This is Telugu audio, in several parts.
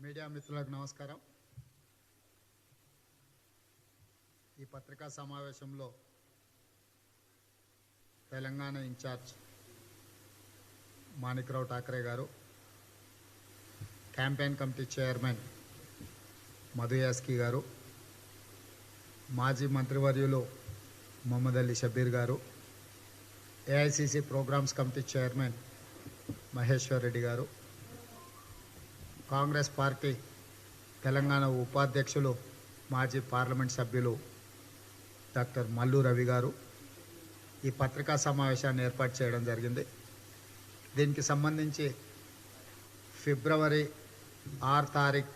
మీడియా మిత్రులకు నమస్కారం. ఈ పత్రికా సమావేశంలో తెలంగాణ ఇన్ఛార్జ్ మాణిక్రావు ఠాకరే గారు, campaign committee chairman Madhu Yaskhi గారు, మాజీ మంత్రివర్యులు మొహమ్మద్ అలీ షబీర్ గారు, AICC programmes committee chairman Maheshwar Reddy గారు, కాంగ్రెస్ పార్టీ తెలంగాణ ఉపాధ్యక్షులు మాజీ పార్లమెంట్ సభ్యులు డాక్టర్ మల్లు రవి గారు ఈ పత్రికా సమావేశాన్ని ఏర్పాటు చేయడం జరిగింది. దీనికి సంబంధించి ఫిబ్రవరి 6 తారీఖు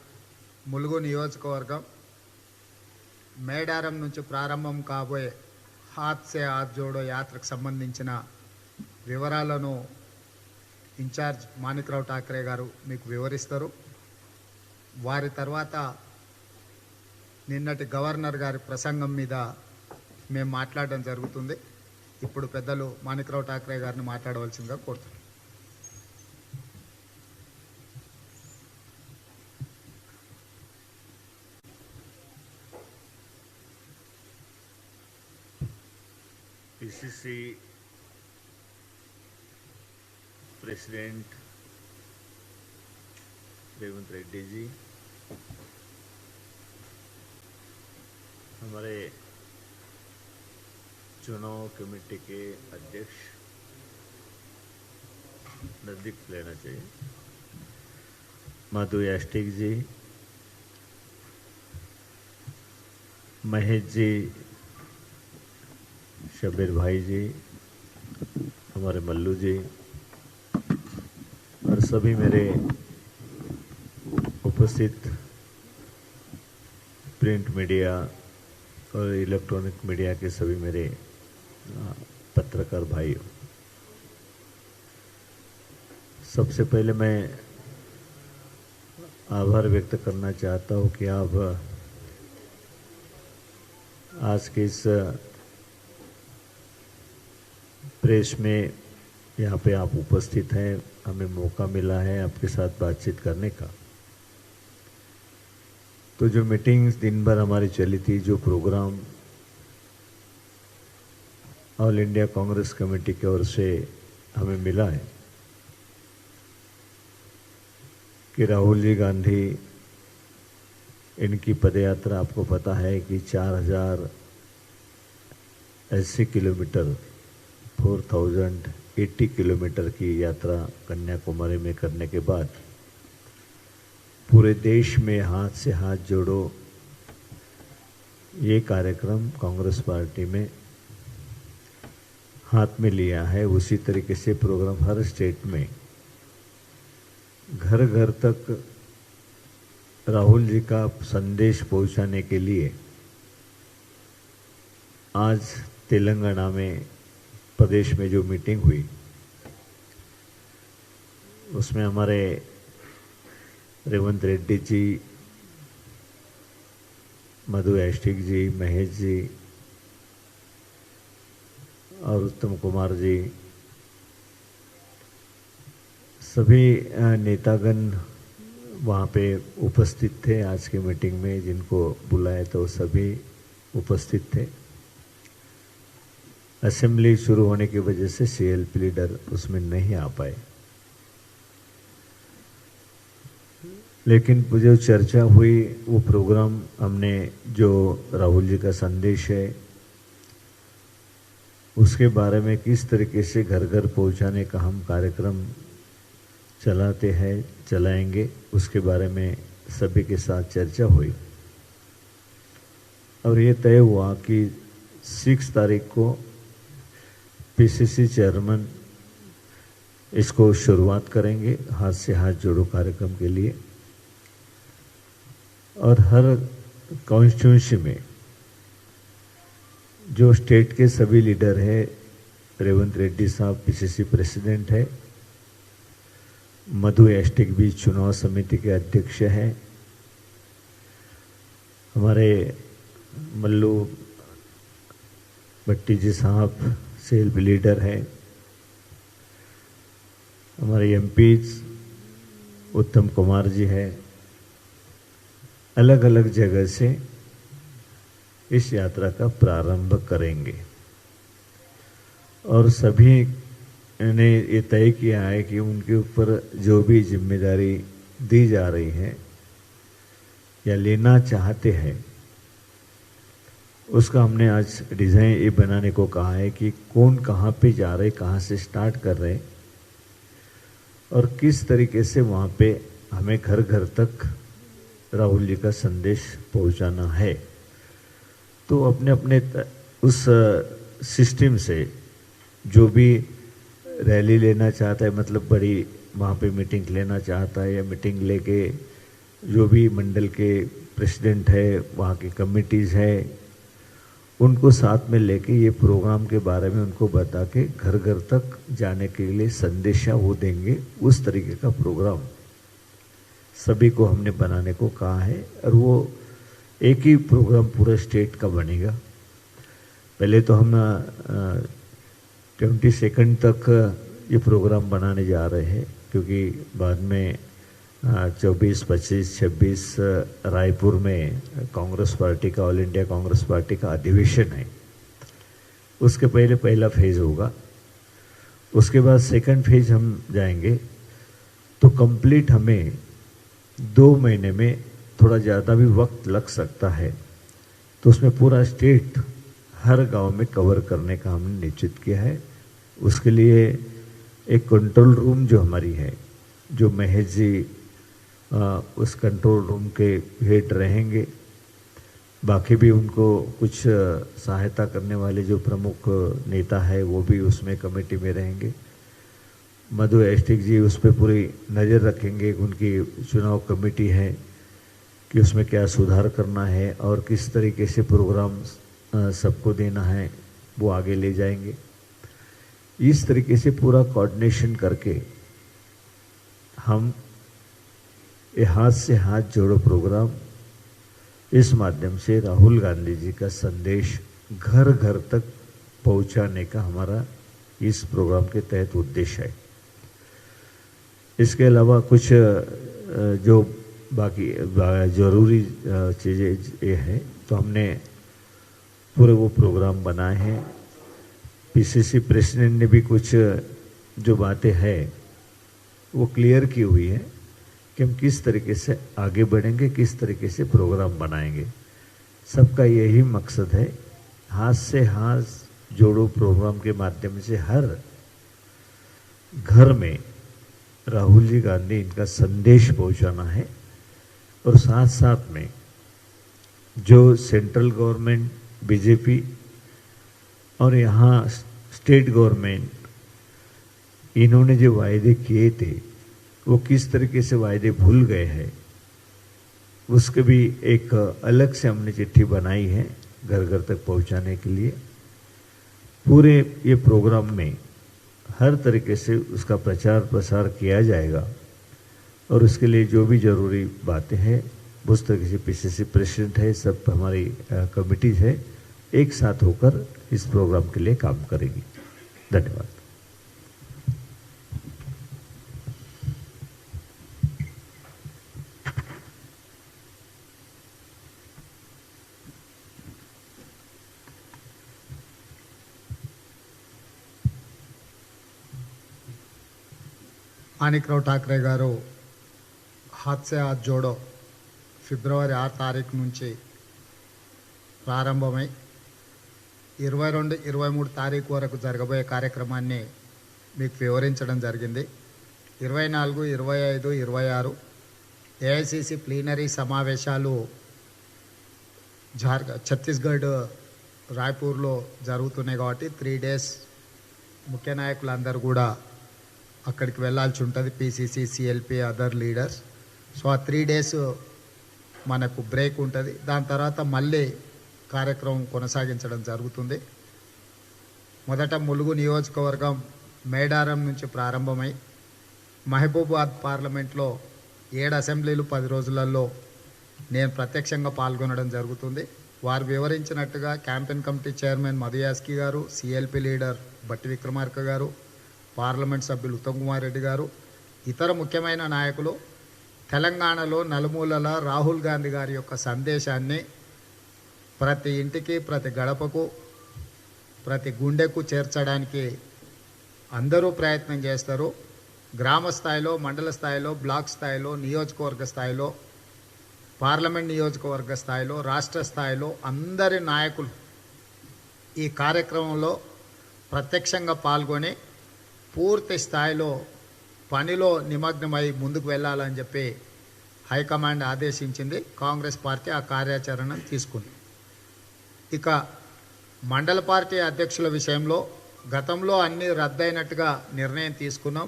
ములుగు నియోజకవర్గం మేడారం నుంచి ప్రారంభం కాబోయే హాత్ సే హాత్ జోడో యాత్రకు సంబంధించిన వివరాలను ఇన్ఛార్జ్ మాణిక్రావు ఠాకరే గారు మీకు వివరిస్తారు. వారి తర్వాత నిన్నటి గవర్నర్ గారి ప్రసంగం మీద మేము మాట్లాడడం జరుగుతుంది. ఇప్పుడు పెద్దలు మాణిక్రావు ఠాకరే గారిని మాట్లాడవలసిందిగా కోరుతున్నాను. पीसीसी प्रेसिडेंट रेवंत रेड्डी जी, हमारे चुनाव कमेटी के अध्यक्ष नजदीक लेना चाहिए मधु यास्टिक जी, महेश जी, शबीर भाई जी, हमारे मल्लू जी और सभी मेरे उपस्थित प्रिंट मीडिया और इलेक्ट्रॉनिक मीडिया के सभी मेरे पत्रकार भाइयों, सबसे पहले मैं आभार व्यक्त करना चाहता हूँ कि आप आज के इस प्रेस में यहाँ पे आप उपस्थित हैं, हमें मौका मिला है आपके साथ बातचीत करने का। तो जो मीटिंग्स दिन भर हमारी चली थी, जो program all India Congress committee की ओर से हमें मिला है कि राहुल जी गांधी, इनकी पदयात्रा आपको पता है कि 4080 किलोमीटर 4080 किलोमीटर की यात्रा कन्याकुमारी में करने के बाद पूरे देश में हाथ से हाथ जोड़ो ये कार्यक्रम कांग्रेस पार्टी में हाथ में लिया है। उसी तरीके से प्रोग्राम हर स्टेट में घर घर तक राहुल जी का संदेश पहुंचाने के लिए आज तेलंगाना में प्रदेश में जो मीटिंग हुई उसमें हमारे रेवंत रेड्डी जी, मधु यास्टिक जी, महेश जी और उत्तम कुमार जी, सभी नेतागण वहाँ पे उपस्थित थे। आज के मीटिंग में जिनको बुलाया तो सभी उपस्थित थे। असेंबली शुरू होने की वजह से सीएलपी लीडर उसमें नहीं आ पाए, लेकिन जो चर्चा हुई वो प्रोग्राम हमने जो राहुल जी का संदेश है उसके बारे में किस तरीके से घर घर पहुंचाने का हम कार्यक्रम चलाते हैं, चलाएंगे, उसके बारे में सभी के साथ चर्चा हुई और ये तय हुआ कि 6 तारीख को पीसीसी चेयरमैन इसको शुरुआत करेंगे हाथ से हाथ जोड़ो कार्यक्रम के लिए और हर कॉन्स्टिट्यूंसी में जो स्टेट के सभी लीडर हैं, रेवंत रेड्डी साहब पीसीसी प्रेसिडेंट है, मधु यास्टिक भी चुनाव समिति के अध्यक्ष हैं, हमारे मल्लू भट्टी जी साहब सेल्फ लीडर है, हमारे एमपीज उत्तम कुमार जी है, अलग अलग जगह से इस यात्रा का प्रारंभ करेंगे और सभी ने ये तय किया है कि उनके ऊपर जो भी जिम्मेदारी दी जा रही है या लेना चाहते हैं उसका हमने आज डिज़ाइन ये बनाने को कहा है कि कौन कहाँ पे जा रहे, कहाँ से स्टार्ट कर रहे और किस तरीके से वहाँ पे हमें घर घर तक राहुल जी का संदेश पहुँचाना है। तो अपने अपने उस सिस्टम से जो भी रैली लेना चाहता है, मतलब बड़ी वहाँ पे मीटिंग लेना चाहता है या मीटिंग लेके जो भी मंडल के प्रेसिडेंट है, वहाँ की कमिटीज़ है, उनको साथ में लेके ये प्रोग्राम के बारे में उनको बता के घर घर तक जाने के लिए संदेशा वो देंगे। उस तरीके का प्रोग्राम सभी को हमने बनाने को कहा है और वो एक ही प्रोग्राम पूरा स्टेट का बनेगा। पहले तो हम 22 तक ये प्रोग्राम बनाने जा रहे हैं क्योंकि बाद में 24, 25, 26 रायपुर में कांग्रेस पार्टी का, ऑल इंडिया कांग्रेस पार्टी का अधिवेशन है। उसके पहले पहला फेज होगा, उसके बाद सेकंड फेज हम जाएंगे। तो कंप्लीट हमें 2 महीने में थोड़ा ज़्यादा भी वक्त लग सकता है, तो उसमें पूरा स्टेट हर गांव में कवर करने का हमने निश्चित किया है। उसके लिए एक कंट्रोल रूम जो हमारी है, जो महेश जी उस कंट्रोल रूम के हेड रहेंगे, बाकी भी उनको कुछ सहायता करने वाले जो प्रमुख नेता है वो भी उसमें कमेटी में रहेंगे। मधु एस्टिक जी उस पर पूरी नज़र रखेंगे। उनकी चुनाव कमेटी है कि उसमें क्या सुधार करना है और किस तरीके से प्रोग्राम सबको देना है, वो आगे ले जाएंगे। इस तरीके से पूरा कोऑर्डिनेशन करके हम ये हाथ से हाथ जोड़ो प्रोग्राम, इस माध्यम से राहुल गांधी जी का संदेश घर घर तक पहुंचाने का हमारा इस प्रोग्राम के तहत उद्देश्य है। इसके अलावा कुछ जो बाकी ज़रूरी चीज़ें ये हैं, तो हमने पूरे वो प्रोग्राम बनाए हैं। पीसीसी प्रेसिडेंट ने भी कुछ जो बातें हैं वो क्लियर की हुई है कि हम किस तरीके से आगे बढ़ेंगे, किस तरीके से प्रोग्राम बनाएंगे। सबका यही मकसद है, हाथ से हाथ जोड़ो प्रोग्राम के माध्यम से हर घर में राहुल जी गांधी इनका संदेश पहुंचाना है और साथ साथ में जो सेंट्रल गवर्नमेंट, बीजेपी और यहाँ स्टेट गवर्नमेंट, इन्होंने जो वायदे किए थे वो किस तरीके से वायदे भूल गए हैं, उसके भी एक अलग से हमने चिट्ठी बनाई है घर घर तक पहुंचाने के लिए। पूरे ये प्रोग्राम में हर तरीके से उसका प्रचार प्रसार किया जाएगा और उसके लिए जो भी ज़रूरी बातें हैं उस तरीके से पीसीसी प्रेसिडेंट है, सब हमारी कमिटीज है, एक साथ होकर इस प्रोग्राम के लिए काम करेगी। धन्यवाद। మాణిక్రావు ఠాక్రే గారు హాత్ సే హాత్ జోడో ఫిబ్రవరి 6 తారీఖు నుంచి ప్రారంభమై 22, 23 తారీఖు వరకు జరగబోయే కార్యక్రమాన్ని మీకు వివరించడం జరిగింది. 24, 25, 26 ఏఐసిసి ప్లీనరీ సమావేశాలు ఛత్తీస్గఢ్ రాయ్పూర్లో జరుగుతున్నాయి కాబట్టి 3 డేస్ ముఖ్య నాయకులందరూ కూడా అక్కడికి వెళ్ళాల్సి ఉంటుంది, PCC, CLP, other leaders. So ఆ 3 డేస్ మనకు బ్రేక్ ఉంటుంది. దాని తర్వాత మళ్ళీ కార్యక్రమం కొనసాగించడం జరుగుతుంది. మొదట ములుగు నియోజకవర్గం మేడారం నుంచి ప్రారంభమై మహబూబాబాద్ పార్లమెంట్లో 7 అసెంబ్లీలు 10 రోజులలో నేను ప్రత్యక్షంగా పాల్గొనడం జరుగుతుంది. వారు వివరించినట్టుగా campaign committee chairman Madhu Yaskhi గారు, సిఎల్పి లీడర్ బట్టి విక్రమార్క గారు, పార్లమెంట్ సభ్యులు ఉత్తమ్ కుమార్ రెడ్డి గారు, ఇతర ముఖ్యమైన నాయకులు తెలంగాణలో నలుమూలల రాహుల్ గాంధీ గారి యొక్క సందేశాన్ని ప్రతి ఇంటికి, ప్రతి గడపకు, ప్రతి గుండెకు చేర్చడానికి అందరూ ప్రయత్నం చేస్తారు. గ్రామ స్థాయిలో, మండల స్థాయిలో, బ్లాక్ స్థాయిలో, నియోజకవర్గ స్థాయిలో, పార్లమెంట్ నియోజకవర్గ స్థాయిలో, రాష్ట్ర స్థాయిలో అందరి నాయకులు ఈ కార్యక్రమంలో ప్రత్యక్షంగా పాల్గొని పూర్తి స్థాయిలో పనిలో నిమగ్నమై ముందుకు వెళ్ళాలని చెప్పి హైకమాండ్ ఆదేశించింది. కాంగ్రెస్ పార్టీ ఆ కార్యాచరణను తీసుకుంది. ఇక మండల పార్టీ అధ్యక్షుల విషయంలో గతంలో అన్నీ రద్దయినట్టుగా నిర్ణయం తీసుకున్నాం.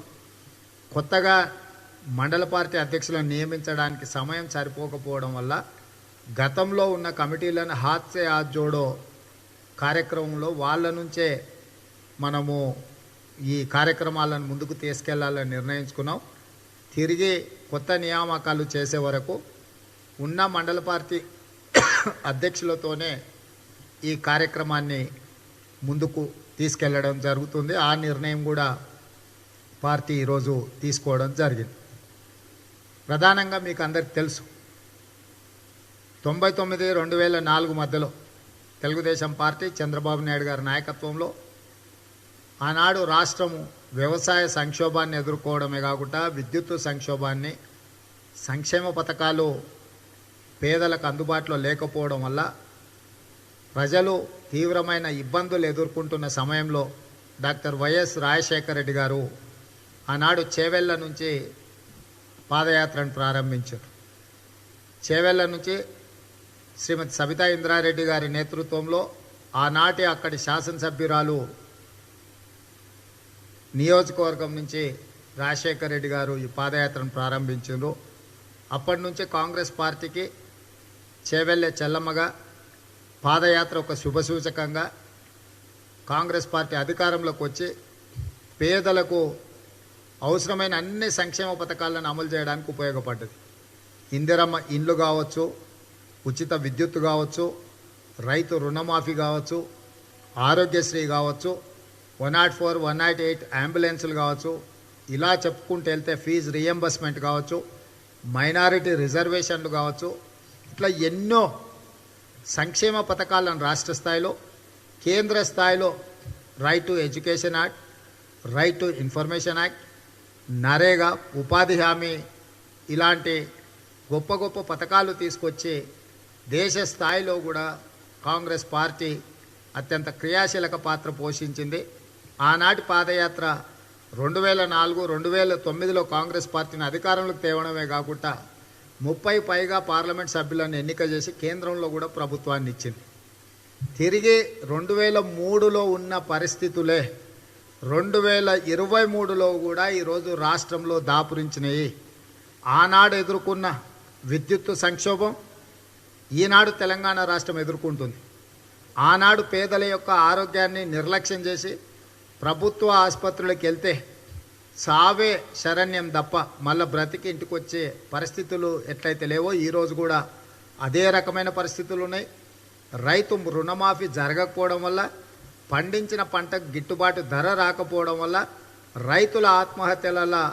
కొత్తగా మండల పార్టీ అధ్యక్షులను నియమించడానికి సమయం సరిపోకపోవడం వల్ల గతంలో ఉన్న కమిటీలను హాత్ సే హాత్ జోడో కార్యక్రమంలో వాళ్ళ నుంచే మనము ఈ కార్యక్రమాలను ముందుకు తీసుకెళ్లాలని నిర్ణయించుకున్నాం. తిరిగి కొత్త నియామకాలు చేసే వరకు ఉన్న మండల పార్టీ అధ్యక్షులతోనే ఈ కార్యక్రమాన్ని ముందుకు తీసుకెళ్లడం జరుగుతుంది. ఆ నిర్ణయం కూడా పార్టీ ఈరోజు తీసుకోవడం జరిగింది. ప్రధానంగా మీకు అందరికీ తెలుసు, 99-2004 మధ్యలో తెలుగుదేశం పార్టీ చంద్రబాబు నాయుడు గారి నాయకత్వంలో ఆనాడు రాష్ట్రము వ్యవసాయ సంక్షోభాన్ని ఎదుర్కోవడమే కాకుండా విద్యుత్ సంక్షోభాన్ని, సంక్షేమ పథకాలు పేదలకు అందుబాటులో లేకపోవడం వల్ల ప్రజలు తీవ్రమైన ఇబ్బందులు ఎదుర్కొంటున్న సమయంలో డాక్టర్ వైఎస్ రాజశేఖర రెడ్డి గారు ఆనాడు చేవెళ్ళ నుంచి పాదయాత్రను ప్రారంభించారు. చేవెళ్ళ నుంచి శ్రీమతి సబితా ఇంద్రారెడ్డి గారి నేతృత్వంలో ఆనాటి అక్కడి శాసనసభ్యురాలు నియోజకవర్గం నుంచి రాజశేఖర రెడ్డి గారు ఈ పాదయాత్రను ప్రారంభించారు. అప్పటి నుంచి కాంగ్రెస్ పార్టీకి చేవెళ్ళే చెల్లమ్మగా పాదయాత్ర ఒక శుభసూచకంగా కాంగ్రెస్ పార్టీ అధికారంలోకి వచ్చి పేదలకు అవసరమైన అన్ని సంక్షేమ పథకాలను అమలు చేయడానికి ఉపయోగపడ్డది. ఇందిరమ్మ ఇండ్లు కావచ్చు, ఉచిత విద్యుత్తు కావచ్చు, రైతు రుణమాఫీ కావచ్చు, ఆరోగ్యశ్రీ కావచ్చు, 104, 108 అంబులెన్సులు కావచ్చు, ఇలా చెప్పుకుంటూ వెళ్తే ఫీజు రియంబర్స్మెంట్ కావచ్చు, మైనారిటీ రిజర్వేషన్లు కావచ్చు, ఇట్లా ఎన్నో సంక్షేమ పథకాలను రాష్ట్ర స్థాయిలో, కేంద్ర స్థాయిలో right to education act, right to information act, NREGA, ఉపాధి హామీ ఇలాంటి గొప్ప గొప్ప పథకాలు తీసుకొచ్చి దేశ స్థాయిలో కూడా కాంగ్రెస్ పార్టీ అత్యంత క్రియాశీలక పాత్ర పోషించింది. ఆనాటి పాదయాత్ర 2004, 2009లో కాంగ్రెస్ పార్టీని అధికారంలోకి తేవడమే కాకుండా 30 పైగా పార్లమెంట్ సభ్యులను ఎన్నిక చేసి కేంద్రంలో కూడా ప్రభుత్వాన్ని ఇచ్చింది. తిరిగి 2003లో ఉన్న పరిస్థితులే 2023లో కూడా ఈరోజు రాష్ట్రంలో దాపురించినాయి. ఆనాడు ఎదుర్కొన్న విద్యుత్తు సంక్షోభం ఈనాడు తెలంగాణ రాష్ట్రం ఎదుర్కొంటుంది. ఆనాడు పేదల యొక్క ఆరోగ్యాన్ని నిర్లక్ష్యం చేసి ప్రభుత్వ ఆసుపత్రులకు వెళ్తే సావే శరణ్యం తప్ప మళ్ళీ బ్రతికి ఇంటికి వచ్చే పరిస్థితులు ఎట్లయితే లేవో ఈరోజు కూడా అదే రకమైన పరిస్థితులు ఉన్నాయి. రైతు రుణమాఫీ జరగకపోవడం వల్ల, పండించిన పంటకు గిట్టుబాటు ధర రాకపోవడం వల్ల రైతుల ఆత్మహత్యలలో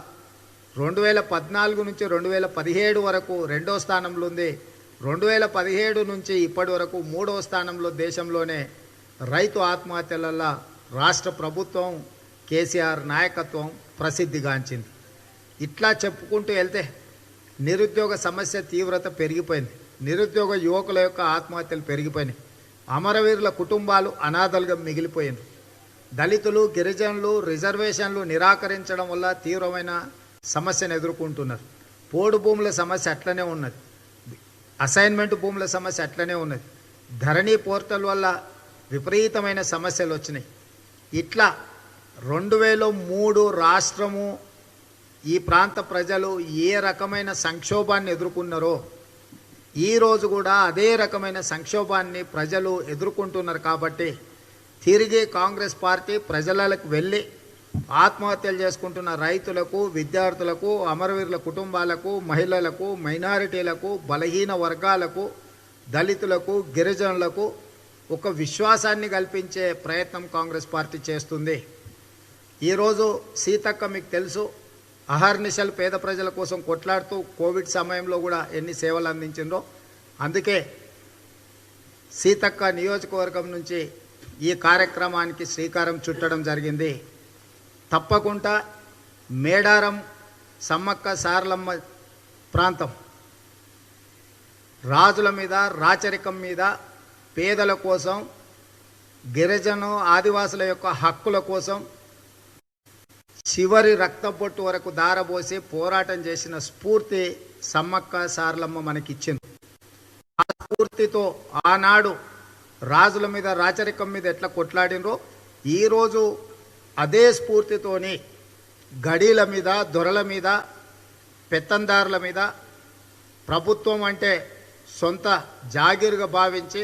2014 నుంచి 2017 వరకు 2వ స్థానంలో ఉంది. 2017 నుంచి ఇప్పటి వరకు 3వ స్థానంలో దేశంలోనే రైతు ఆత్మహత్యలలో రాష్ట్ర ప్రభుత్వం కేసీఆర్ నాయకత్వం ప్రసిద్ధిగాంచింది. ఇట్లా చెప్పుకుంటూ వెళ్తే నిరుద్యోగ సమస్య తీవ్రత పెరిగిపోయింది. నిరుద్యోగ యువకుల యొక్క ఆత్మహత్యలు పెరిగిపోయినాయి. అమరవీరుల కుటుంబాలు అనాథలుగా మిగిలిపోయినాయి. దళితులు, గిరిజనులు రిజర్వేషన్లు నిరాకరించడం వల్ల తీవ్రమైన సమస్యను ఎదుర్కొంటున్నారు. పోడు భూముల సమస్య అట్లనే ఉన్నది. అసైన్మెంట్ భూముల సమస్య అట్లనే ఉన్నది. ధరణి పోర్టల్ వల్ల విపరీతమైన సమస్యలు వచ్చినాయి. ఇట్లా 2003 రాష్ట్రము, ఈ ప్రాంత ప్రజలు ఏ రకమైన సంక్షోభాన్ని ఎదుర్కొన్నారో ఈరోజు కూడా అదే రకమైన సంక్షోభాన్ని ప్రజలు ఎదుర్కొంటున్నారు. కాబట్టి తిరిగి కాంగ్రెస్ పార్టీ ప్రజలకు వెళ్ళి ఆత్మహత్యలు చేసుకుంటున్న రైతులకు, విద్యార్థులకు, అమరవీరుల కుటుంబాలకు, మహిళలకు, మైనారిటీలకు, బలహీన వర్గాలకు, దళితులకు, గిరిజనులకు ఒక విశ్వాసాన్ని కల్పించే ప్రయత్నం కాంగ్రెస్ పార్టీ చేస్తుంది. ఈరోజు సీతక్క మీకు తెలుసు, అహర్నిశలు పేద ప్రజల కోసం కొట్లాడుతూ కోవిడ్ సమయంలో కూడా ఎన్ని సేవలు అందించిందో, అందుకే సీతక్క నియోజకవర్గం నుంచి ఈ కార్యక్రమానికి శ్రీకారం చుట్టడం జరిగింది. తప్పకుండా మేడారం సమ్మక్క సారలమ్మ ప్రాంతం రాజుల మీద, రాచరికం మీద, పేదల కోసం, గిరిజన ఆదివాసుల యొక్క హక్కుల కోసం చివరి రక్తబొట్టు వరకు దారబోసి పోరాటం చేసిన స్ఫూర్తి సమ్మక్క సారలమ్మ మనకిచ్చింది. ఆ స్ఫూర్తితో ఆనాడు రాజుల మీద, రాచరికం మీద ఎట్లా కొట్లాడినరో ఈరోజు అదే స్ఫూర్తితోని గడీల మీద, దొరల మీద, పెత్తందారుల మీద, ప్రభుత్వం అంటే సొంత జాగీరుగా భావించి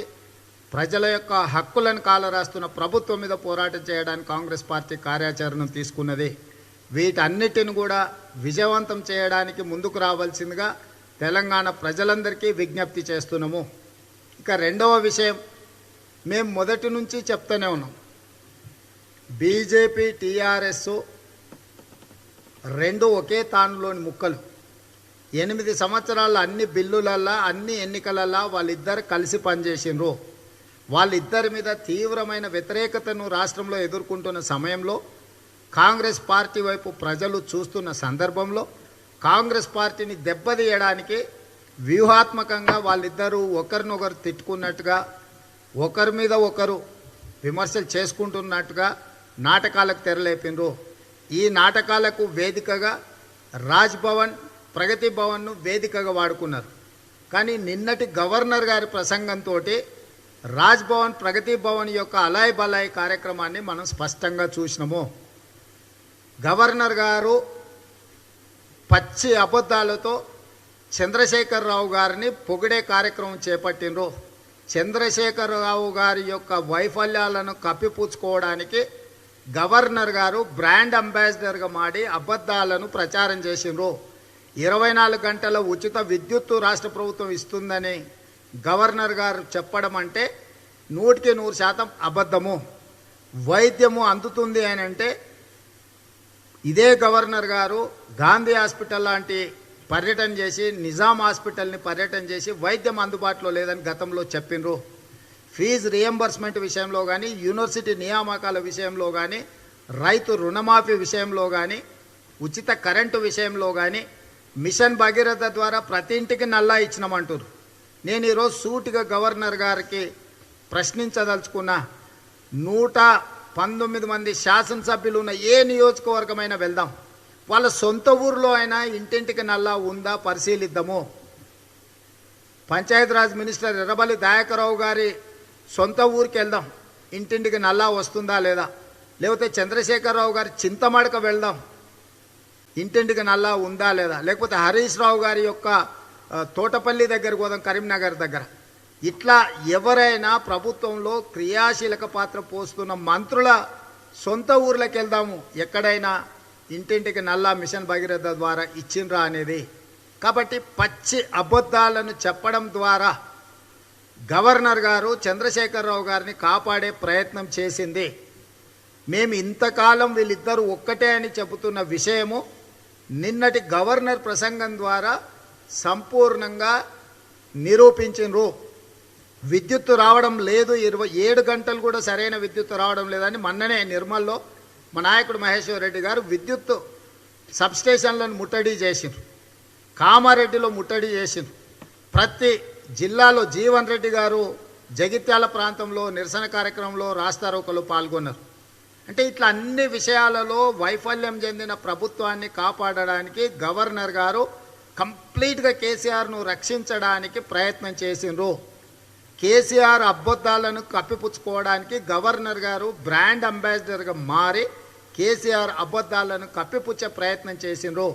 ప్రజల యొక్క హక్కులను కాలరాస్తున్న ప్రభుత్వం మీద పోరాటం చేయడానికి కాంగ్రెస్ పార్టీ కార్యాచరణను తీసుకున్నది. వీటన్నిటిని కూడా విజయవంతం చేయడానికి ముందుకు రావాల్సిందిగా తెలంగాణ ప్రజలందరికీ విజ్ఞప్తి చేస్తున్నాము. ఇక రెండవ విషయం, మేము మొదటి నుంచి చెప్తూనే ఉన్నాం, బీజేపీ టీఆర్ఎస్ రెండు ఒకే తానులోని ముక్కలు. 8 సంవత్సరాల అన్ని బిల్లులల్లా, అన్ని ఎన్నికలల్లా వాళ్ళిద్దరు కలిసి పనిచేసిండ్రు. వాళ్ళిద్దరి మీద తీవ్రమైన వ్యతిరేకతను రాష్ట్రంలో ఎదుర్కొంటున్న సమయంలో, కాంగ్రెస్ పార్టీ వైపు ప్రజలు చూస్తున్న సందర్భంలో కాంగ్రెస్ పార్టీని దెబ్బతీయడానికి వ్యూహాత్మకంగా వాళ్ళిద్దరూ ఒకరినొకరు తిట్టుకున్నట్టుగా, ఒకరి మీద ఒకరు విమర్శలు చేసుకుంటున్నట్టుగా నాటకాలకు తెరలేపినరు. ఈ నాటకాలకు వేదికగా రాజ్భవన్, ప్రగతి భవన్ను వేదికగా వాడుకున్నారు. కానీ నిన్నటి గవర్నర్ గారి ప్రసంగంతో రాజ్భవన్, ప్రగతి భవన్ యొక్క అలాయ్ బలాయ్ కార్యక్రమాన్ని మనం స్పష్టంగా చూసినాము. గవర్నర్ గారు పచ్చి అబద్ధాలతో చంద్రశేఖరరావు గారిని పొగిడే కార్యక్రమం చేపట్టినరు. చంద్రశేఖరరావు గారి యొక్క వైఫల్యాలను కప్పిపుచ్చుకోవడానికి గవర్నర్ గారు బ్రాండ్ అంబాసిడర్గా మాడి అబద్ధాలను ప్రచారం చేసినరు. 24 గంటల ఉచిత విద్యుత్తు రాష్ట్ర ప్రభుత్వం ఇస్తుందని గవర్నర్ గారు చెప్పడం అంటే 100% అబద్ధము. వైద్యము అందుతుంది అని అంటే ఇదే గవర్నర్ గారు గాంధీ హాస్పిటల్ లాంటి పర్యటన చేసి, నిజాం హాస్పిటల్ని పర్యటన చేసి వైద్యం అందుబాటులో లేదని గతంలో చెప్పినరు. ఫీజు రియంబర్స్మెంట్ విషయంలో కానీ, యూనివర్సిటీ నియామకాల విషయంలో కానీ, రైతు రుణమాఫీ విషయంలో కానీ, ఉచిత కరెంటు విషయంలో కానీ, మిషన్ భగీరథ ద్వారా ప్రతి ఇంటికి నల్లా ఇచ్చినామంటారు. నేను ఈరోజు సూటిగా గవర్నర్ గారికి ప్రశ్నించదలుచుకున్న, 119 మంది శాసనసభ్యులు ఉన్న ఏ నియోజకవర్గమైనా వెళ్దాం, వాళ్ళ సొంత ఊరిలో అయినా ఇంటింటికి నల్లా ఉందా పరిశీలిద్దాము. పంచాయతీరాజ్ మినిస్టర్ ఎర్రబల్లి దయాకర్రావు గారి సొంత ఊరికి వెళ్దాం, ఇంటింటికి నల్లా వస్తుందా లేదా. లేకపోతే చంద్రశేఖరరావు గారి చింతమడక వెళ్దాం, ఇంటింటికి నల్లా ఉందా లేదా. లేకపోతే హరీష్ రావు గారి యొక్క తోటపల్లి దగ్గర పోదాం, కరీంనగర్ దగ్గర. ఇట్లా ఎవరైనా ప్రభుత్వంలో క్రియాశీలక పాత్ర పోస్తున్న మంత్రుల సొంత ఊర్లకు వెళ్దాము, ఎక్కడైనా ఇంటింటికి నల్లా మిషన్ భగీరథ ద్వారా ఇచ్చిండ్రా అనేది. కాబట్టి పచ్చి అబద్ధాలను చెప్పడం ద్వారా గవర్నర్ గారు చంద్రశేఖరరావు గారిని కాపాడే ప్రయత్నం చేసింది. మేము ఇంతకాలం వీళ్ళిద్దరూ ఒక్కటే అని చెబుతున్న విషయము నిన్నటి గవర్నర్ ప్రసంగం ద్వారా సంపూర్ణంగా నిరూపించిండ్రు. విద్యుత్తు రావడం లేదు, 27 గంటలు కూడా సరైన విద్యుత్తు రావడం లేదని మొన్ననే నిర్మల్లో మా నాయకుడు మహేశ్వర్ రెడ్డి గారు విద్యుత్తు సబ్స్టేషన్లను ముట్టడి చేసిండ్రు, కామారెడ్డిలో ముట్టడి చేసిండ్రు. ప్రతి జిల్లాలో జీవన్ రెడ్డి గారు జగిత్యాల ప్రాంతంలో నిరసన కార్యక్రమంలో రాస్తారోకలో పాల్గొన్నారు. అంటే ఇట్లా అన్ని విషయాలలో వైఫల్యం చెందిన ప్రభుత్వాన్ని కాపాడడానికి గవర్నర్ గారు కంప్లీట్గా కేసీఆర్ను రక్షించడానికి ప్రయత్నం చేసిండ్రు. కేసీఆర్ అబద్ధాలను కప్పిపుచ్చుకోవడానికి గవర్నర్ గారు బ్రాండ్ అంబాసిడర్గా మారి కేసీఆర్ అబద్ధాలను కప్పిపుచ్చే ప్రయత్నం చేసిండ్రు.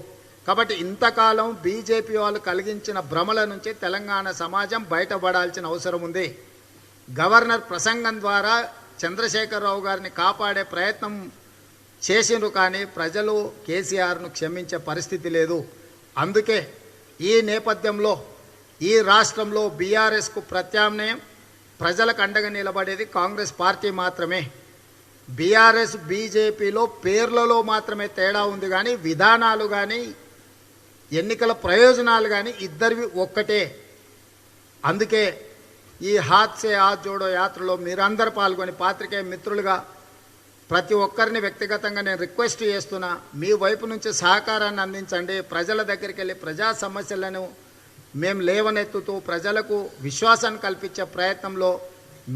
కాబట్టి ఇంతకాలం బీజేపీ వాళ్ళు కలిగించిన భ్రమల నుంచి తెలంగాణ సమాజం బయటపడాల్సిన అవసరం ఉంది. గవర్నర్ ప్రసంగం ద్వారా చంద్రశేఖరరావు గారిని కాపాడే ప్రయత్నం చేసిండ్రు, కానీ ప్రజలు కేసీఆర్ను క్షమించే పరిస్థితి లేదు. అందుకే ఈ నేపథ్యంలో ఈ రాష్ట్రంలో బీఆర్ఎస్కు ప్రత్యామ్నాయం, ప్రజలకు అండగా నిలబడేది కాంగ్రెస్ పార్టీ మాత్రమే. బీఆర్ఎస్ బీజేపీలో పేర్లలో మాత్రమే తేడా ఉంది కానీ విధానాలు కానీ ఎన్నికల ప్రయోజనాలు కానీ ఇద్దరివి ఒక్కటే. అందుకే ఈ హాత్ సే హాత్ జోడో యాత్రలో మీరందరూ పాల్గొని పాత్రికేయ మిత్రులుగా ప్రతి ఒక్కరిని వ్యక్తిగతంగా నేను రిక్వెస్ట్ చేస్తున్నా, మీ వైపు నుంచి సహకారాన్ని అందించండి. ప్రజల దగ్గరికి వెళ్ళి ప్రజా సమస్యలను మేము లేవనెత్తుతూ ప్రజలకు విశ్వాసాన్ని కల్పించే ప్రయత్నంలో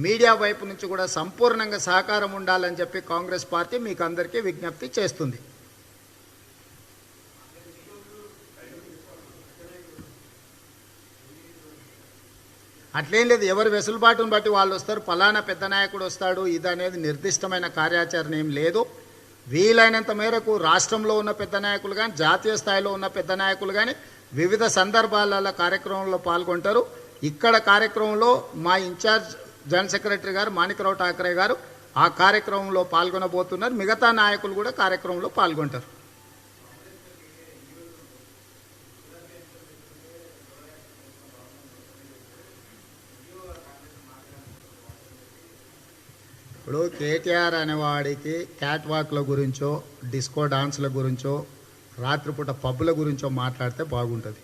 మీడియా వైపు నుంచి కూడా సంపూర్ణంగా సహకారం ఉండాలని చెప్పి కాంగ్రెస్ పార్టీ మీకు అందరికీ విజ్ఞప్తి చేస్తుంది. అట్లేం లేదు, ఎవరి వెసులుబాటును బట్టి వాళ్ళు వస్తారు. ఫలానా పెద్ద నాయకుడు వస్తాడు ఇది అనేది నిర్దిష్టమైన కార్యాచరణ ఏం లేదు. వీలైనంత మేరకు రాష్ట్రంలో ఉన్న పెద్ద నాయకులు కానీ జాతీయ స్థాయిలో ఉన్న పెద్ద నాయకులు కానీ వివిధ సందర్భాలలో కార్యక్రమంలో పాల్గొంటారు. ఇక్కడ కార్యక్రమంలో మా ఇన్ఛార్జ్ జనరల్ సెక్రటరీ గారు మాణిక్రావు ఠాకరే గారు ఆ కార్యక్రమంలో పాల్గొనబోతున్నారు. మిగతా నాయకులు కూడా కార్యక్రమంలో పాల్గొంటారు. ఇప్పుడు కేటీఆర్ అనేవాడికి క్యాట్ వాక్ల గురించో డిస్కో డాన్స్ల గురించో రాత్రిపూట పబ్బుల గురించో మాట్లాడితే బాగుంటుంది.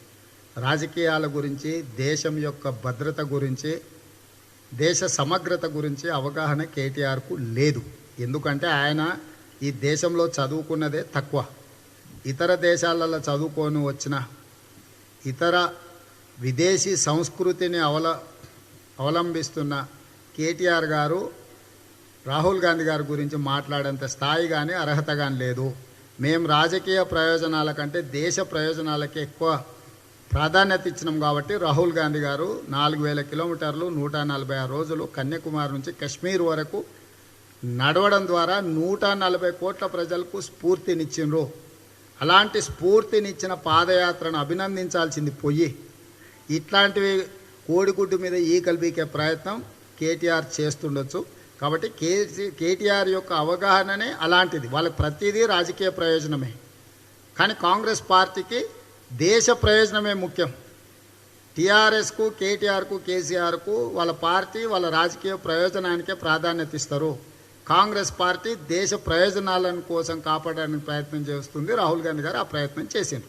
రాజకీయాల గురించి, దేశం యొక్క భద్రత గురించి, దేశ సమగ్రత గురించి అవగాహన కేటీఆర్కు లేదు. ఎందుకంటే ఆయన ఈ దేశంలో చదువుకున్నదే తక్కువ. ఇతర దేశాలలో చదువుకొని వచ్చిన ఇతర విదేశీ సంస్కృతిని అవలంబిస్తున్న కేటీఆర్ గారు రాహుల్ గాంధీ గారి గురించి మాట్లాడేంత స్థాయి కానీ అర్హత కానీ లేదు. మేము రాజకీయ ప్రయోజనాల కంటే దేశ ప్రయోజనాలకే ఎక్కువ ప్రాధాన్యత ఇచ్చినాం కాబట్టి రాహుల్ గాంధీ గారు 4000 కిలోమీటర్లు 146 రోజులు కన్యాకుమారి నుంచి కశ్మీర్ వరకు నడవడం ద్వారా 140 కోట్ల ప్రజలకు స్ఫూర్తినిచ్చిండ్రు. అలాంటి స్ఫూర్తినిచ్చిన పాదయాత్రను అభినందించాల్సింది పోయి ఇట్లాంటివి కోడిగుడ్డు మీద ఈకలు బీకే ప్రయత్నం కేటీఆర్ చేస్తుండొచ్చు. కాబట్టి కేటీఆర్ యొక్క అవగాహననే అలాంటిది. వాళ్ళకి ప్రతిదీ రాజకీయ ప్రయోజనమే. కానీ కాంగ్రెస్ పార్టీకి దేశ ప్రయోజనమే ముఖ్యం. టీఆర్ఎస్కు, కేటీఆర్కు, కేసీఆర్కు వాళ్ళ పార్టీ వాళ్ళ రాజకీయ ప్రయోజనానికే ప్రాధాన్యత ఇస్తారు. కాంగ్రెస్ పార్టీ దేశ ప్రయోజనాలను కోసం కాపాడడానికి ప్రయత్నం చేస్తుంది. రాహుల్ గాంధీ గారు ఆ ప్రయత్నం చేసింది.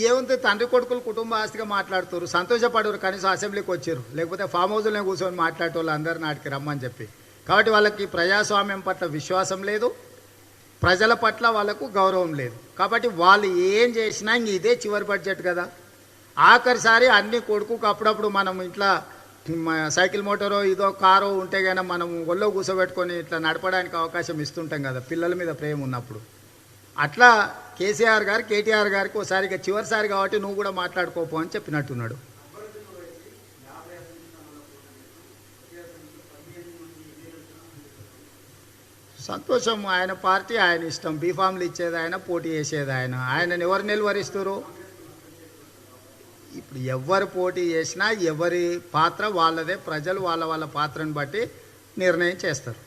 ఏముంది, తండ్రి కొడుకులు కుటుంబ ఆస్తిగా మాట్లాడుతారు, సంతోషపడరు. కనీసం అసెంబ్లీకి వచ్చారు, లేకపోతే ఫామ్ హౌస్లోనే కూర్చొని మాట్లాడే వాళ్ళు అందరు నాటికి రమ్మని చెప్పి. కాబట్టి వాళ్ళకి ప్రజాస్వామ్యం పట్ల విశ్వాసం లేదు, ప్రజల పట్ల వాళ్ళకు గౌరవం లేదు. కాబట్టి వాళ్ళు ఏం చేసినా ఇంక ఇదే చివరి బడ్జెట్ కదా. ఆఖరిసారి అన్ని కొడుకుకు అప్పుడప్పుడు మనం ఇట్లా సైకిల్ మోటారో ఇదో కారో ఉంటే కానీ మనం ఒళ్ళో కూర్చోబెట్టుకొని ఇట్లా నడపడానికి అవకాశం ఇస్తుంటాం కదా పిల్లల మీద ప్రేమ ఉన్నప్పుడు. అట్లా కేసీఆర్ గారు కేటీఆర్ గారికి ఒకసారిగా చివరిసారి కాబట్టి నువ్వు కూడా మాట్లాడుకోపో అని చెప్పినట్టున్నాడు. సంతోషం, ఆయన పార్టీ ఆయన ఇష్టం. బీఫామ్లు ఇచ్చేది ఆయన, పోటీ చేసేది ఆయన. ఆయనను ఎవరు నిలువరిస్తారు? ఇప్పుడు ఎవరు పోటీ చేసినా ఎవరి పాత్ర వాళ్ళదే. ప్రజలు వాళ్ళ వాళ్ళ పాత్రను బట్టి నిర్ణయం చేస్తారు.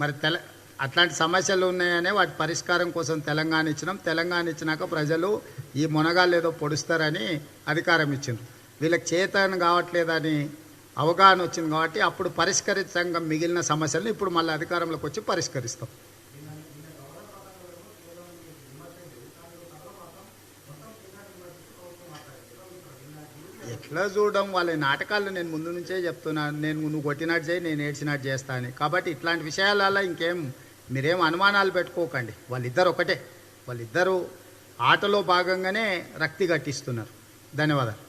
మరి అట్లాంటి సమస్యలు ఉన్నాయనే వాటి పరిష్కారం కోసం తెలంగాణ ఇచ్చినాం. తెలంగాణ ఇచ్చినాక ప్రజలు ఈ మునగాళ్ళు ఏదో పొడుస్తారని అధికారం ఇచ్చిండ్రు. వీళ్ళకి చేతన కావట్లేదని అవగాహన వచ్చింది కాబట్టి అప్పుడు పరిష్కరించంగా మిగిలిన సమస్యలను ఇప్పుడు మళ్ళీ అధికారంలోకి వచ్చి పరిష్కరిస్తాం. ఎట్లా చూడడం, వాళ్ళ నాటకాలు నేను ముందు నుంచే చెప్తున్నాను. నువ్వు కొట్టినట్టు చేయి, నేను ఏడ్చినట్టు చేస్తా అని. కాబట్టి ఇట్లాంటి విషయాలలో ఇంకేం మీరేం అనుమానాలు పెట్టుకోకండి. వాళ్ళిద్దరు ఒకటే. వాళ్ళిద్దరూ ఆటలో భాగంగానే రక్తి కట్టిస్తున్నారు. ధన్యవాదాలు.